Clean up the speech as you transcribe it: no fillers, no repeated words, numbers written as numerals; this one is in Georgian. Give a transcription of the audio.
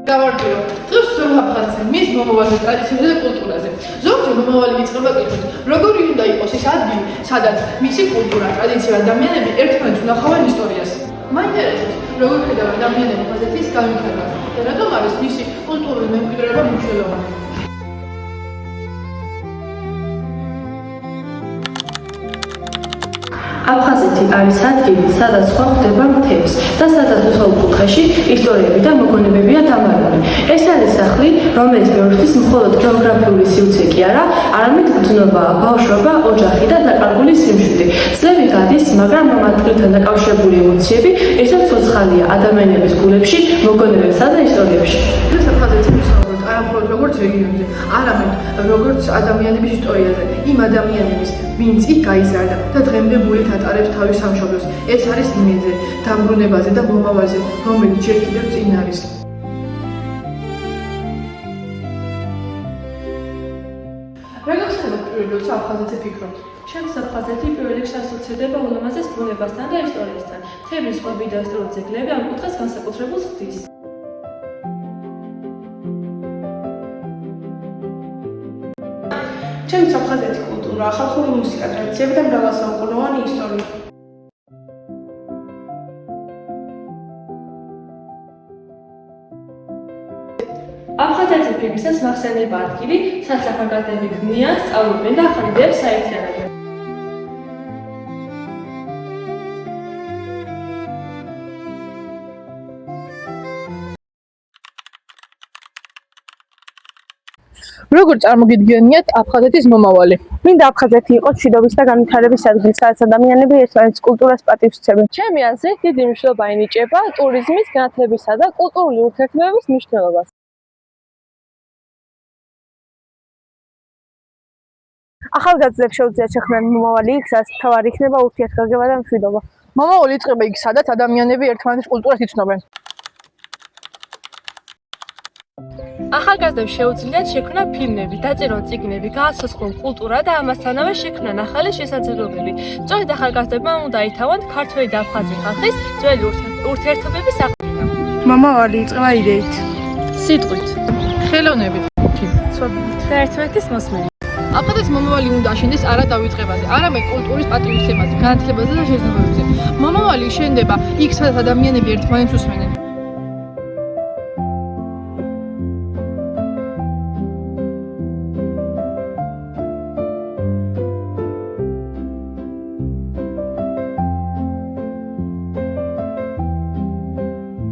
გავარკვიო, დღეს აფხაზეთში მის მომავალ ტრადიციებზე და კულტურაზე. ზოგჯერ მომავალი იწყება კითხვით, როგორი უნდა იყოს ის ადგილი, სადაც მისი კულტურა, ტრადიცია, ადამიანები ერთმანეთს უნახავენ ისტორიას. მაინტერესებს, როგორ ხედავ ადამიანები აფხაზეთის განვითარებას და რატომ არის მისი კულტურული მემკვიდრეობა მნიშვნელოვანი. აფხაზეთი არის ადგილი, სადაც სხვა ხდება მთებს და სადაც უცხოელ კუთხეში ისტორიები და მოგონებებია დამალული. ეს არის სახლი, რომელიც მეურვეთის მხოლოდ გეოგრაფიული სივრცე კი არა, არამედ გრძნობაა, ბავშვობა, ოჯახი და დაკარგული სიმშვიდე. წლები გადის, მაგრამ ამ ადგილთან დაკავშირებული ემოციები ისევ ცოცხალია ადამიანების გულებში, მოგონებებსა და ისტორიებში. დღეს აფხაზეთი ვისაუბროთ არა მხოლოდ როგორც რეგიონზე, არამედ როგორც ადამიანების ისტორიაზე, იმ ადამიანების, ვინც იქ გაიზარდა და დღემდე გულით ატარებს თავის სამშობლოს. ეს არის იმედზე, დამბრუნებაზე და მომავალზე, რომელიც ჯერ კიდევ წინ არის. რა გახსენებთ პირველ რიგში აფხაზეთი ფიქრობთ? ჩემს აფხაზეთი პირველ რიგში ასოცირდება ულამაზეს ბუნებასთან და ისტორიასთან. თემის ხვები და ისტორიული ძეგლები ამ კუთხეს განსაკუთრებულს ხდის. ჩემს აფხაზეთი კულტურა, ხალხური მუსიკა, ტრადიციები და მრავალსაუკუნოვანი ისტორია. აფხაზეთი ფიქრისას მახსენდება ადგილი, სადაც ახალგაზრდები ქმნიან, სწავლობენ და ახალ იდეებს საერთიანებენ. როგორ წარმოგიდგენიათ აფხაზეთის მომავალი? მინდა აფხაზეთი იყოს მშვიდობის და განვითარების ადგილი, სადაც ადამიანები ერთმანეთის კულტურას პატივს სცემენ. ჩემი აზრით, დიდი მნიშვნელობა ენიჭება ტურიზმის, განათლებისა და კულტურული ურთიერთობების მნიშვნელობას. ახალგაზრდებს შეუძლიათ შექმნან მომავალი იქ, სადაც მთავარი იქნება ურთიერთგაგება და მშვიდობა. მომავალი იწყება იქ, სადაც ადამიანები ერთმანეთის კულტურას იცნობენ. ახალგაზრდებს შეუძლიათ შექმნა ფილმები, დაწერონ წიგნები, გააცოცხლონ კულტურა და ამასთანავე შექმნან ახალი შესაძლებლობები. სწორედ ახალგაზრდებმა უნდა ითავონ ქართველი და აფხაზი ხალხის ძველი ურთიერთობების აღდგენა. მომავალი იწყება იდეით, სიტყვით, ხელოვნებით, ცოდნით და ერთმანეთის მოსმენით. აფხაზეთის მომავალი უნდა აშენდეს არა დავიწყებაზე, არამედ კულტურის პატივისცემაზე, განათლებაზე და შეზნებებზე. მომავალი შენდება იქ, სადაც ადამიანები ერთმანეთს უსმენენ.